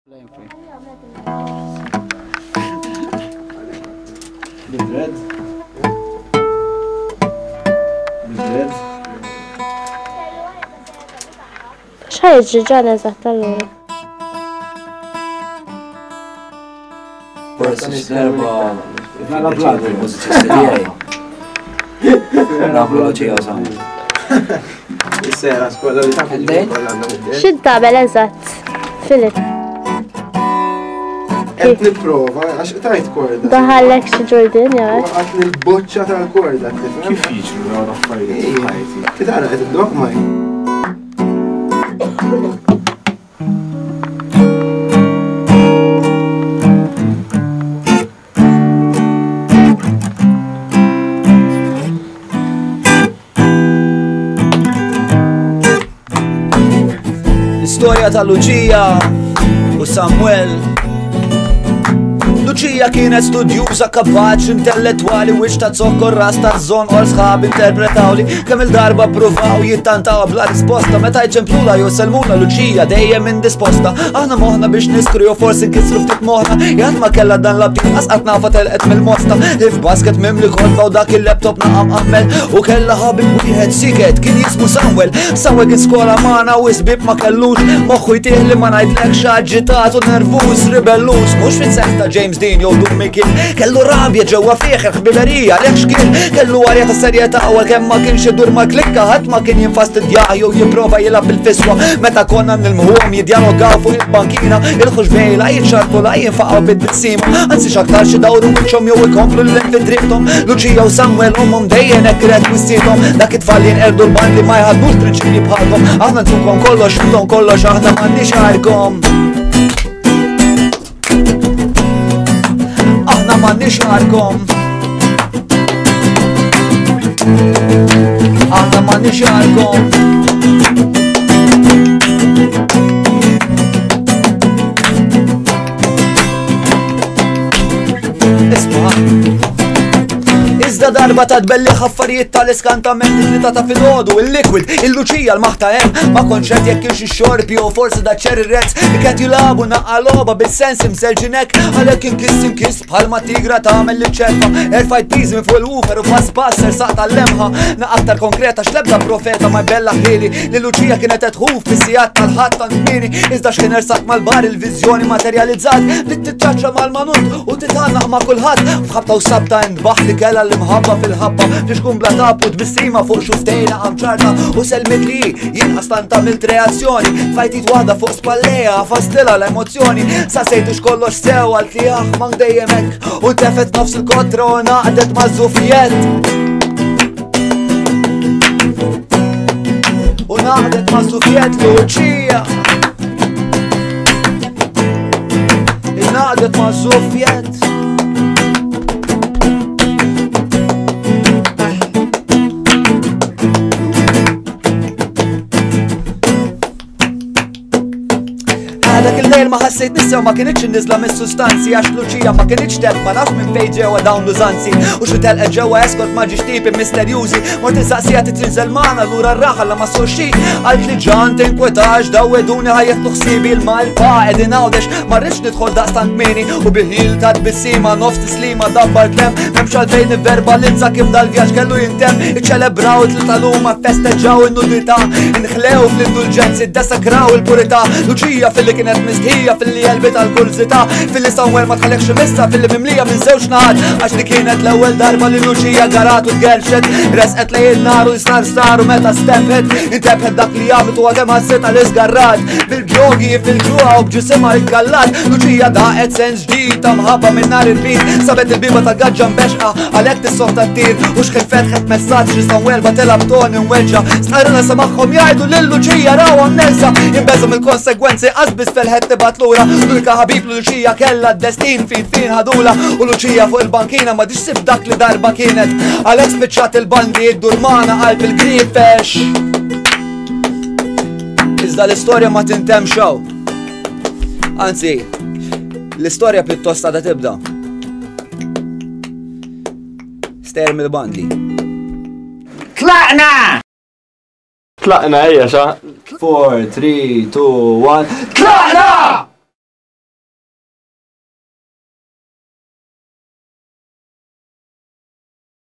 بالبراد بالبراد xħajġi ġana eżatt allura. Forsi x'darba nagħmlu ċija samu. Is-sera skola li taf X'int tagħmel eżatt, Filip? qed nipprova għax tajt korda. Daħallek xi ġurdin jew hekk? Waqgħet nil-boċċa tal-korda tifhem. Kif jiġru dawn affarijiet f'ħajti? Tara qed id-dogma. L-istorja ta' Luċija u Samuel. Luċija kienet studjuża kapaċi intellettwali wix ta' zokkor ras ta' żon or sħab interpretawli kemm il-darba pruvaw jittantaw bla risposta meta jċemplula jew selmuna Luċija dejjem indisposta. Aħna moħna biex niskru jew forsi nkissru ftit moħna jgħid ma kellha dan l-abtin qasqat nafa telqet mill-mosta f'basket mimli kodba u dak il-laptop naqam qammel u kellha ħabib wieħed siket kien jismu Samuel. Samuel kien skola magħna u sbib ma kellux moħħu jtieħ li ma ngħidlekx aġitat u nervuż ribellus mhux fis-sens ta' James Dean jew Dummi kien kellu rabja ġewwa fih il-ħbiberija għalhekk x'kien kellu għarja ta' serjetà u kemm ma kienx idur ma klikka ħadd ma kien jinfastidjah jew jipprova jilgħab bil-fiswa meta konna nilmħuhom jiddialogaw fuq il-bankina il-ħuġbejla jinxartu la jinfaqgħu bid-dissima anzi x'aktar xi dawru wiċċhom jew ikomplu l-lem fi drifthom. Luċija u Samuel homhom dejjem hekk red wissietom dak it-tfal jinqerdu l-bandi ma jħadmux prinċipji bħalhom aħna ntukom kollox intom kollox aħna m'għandniex għarkom. M'għandniex għarkom. Aħna m'għandniex għarkom. Isma' iżda darba ta' tbelli ħaffarijiet tal-iskantament li ta' filgħodu il-liquid il-Luċija l-maħta hemm ma konċert jekk kienx ix-xorbi u forsi da' ċerri reds li kien jilagħbu naqqa logħba bis-sens imselġinek għalhekk inkiss bħalma tigra tagħmel li ċerfa erfajt piż minn fuq il-wufer u pass passer saq tal-lemħa naqaktar konkreta x'lebda profeta ma jbella ħieli li Luċija kienet qed tħuf fis-sigħat tal-ħadd ta' kmieni iżda x'kien ersaq mal-bar il-viżjoni materializzat li titċaċċa mal-manut u titgħannaq ma' kulħadd f'ħabta u sabta intbaħ li kellha ħabba fil-ħabba biex kun bla taput bissima fuq xuftejna għamċarta u selmet li jinqas tanta mill-reazzjoni fajtit waħda fuq spalleja fastila l-emozzjoni sa sejtux kollox sew għal tijaħ man dejjem hekk u tefet nofs il-kontra u naqdet ma' żuffijiet u naqdet ma' żuffijiet Luċija naqdet ma' żuffijiet. Dak il-lejl ma ħassejt nissew ma kienitx nizla mis-sustanzi għax Luċija ma kienitx telq ma nafx minn fejn ġewwa dawn l-użanzi u xi telqet ġewwa eskort ma ġiex tipi misterjużi mort insaqsija titrinżel magħna lura r-raħal ma sorxi qalt li ġan tinkwetax dawweduni ħajjeħdu ħsiebi l-malpa qegħdin għawdex ma rridx nidħol daqstant kmieni u bil-ħil ta' tbissima nofs tislima dabbar klem m'hemmx għalfejn nivverbalizza kif dal-vjaġġ kellu jintemm iċċelebraw it-tlaluma festeġġaw in-nudità inħlew fl-indulġenzi ddesakraw il-purità Luċija fil-li kienet mistħija fil-li jelbit għal-kurzita fil-li Samuel ma tħallekx missa fil-li mimlija minn żewġ naħat għax li kienet l-ewwel darba li Luċija garat u tgerxet resqet lej il-nar u jistar u meta stempet intebħet dak li jagħmlu u għadem ħassiet għal-isgarrat bil-bjogi fil-ġuħa u bġisimha ikkallat Luċija daqet sens ġdid ta' mħabba minn nar il-bit sabet il-biba ta' gaġġa mbexqa għalhekk tissoħta t-tir u xkien fetħet messaġġ li Samuel batela b'toni mweġġa stqarrina samaħħom jgħidu lil Luċija raw amnezza jinbeżhom il-konsegwenzi qasbis fel-ħed tibat lura l-unika ħabib Luċija kellha d-destin fin ħadula u Luċija fuq il-bankina ma tixsib dak li darba kienet għalhekk spiċċat il-bandi id-durmana qalb il-grifex. Iżda l-istorja ma tintemm xew. Anzi, l-istorja pjuttost għadha tibda. Ster mill-bandi. Tlaqna! Tlaqna ejja xa. 4, 3, 2, 1. Tlaqna!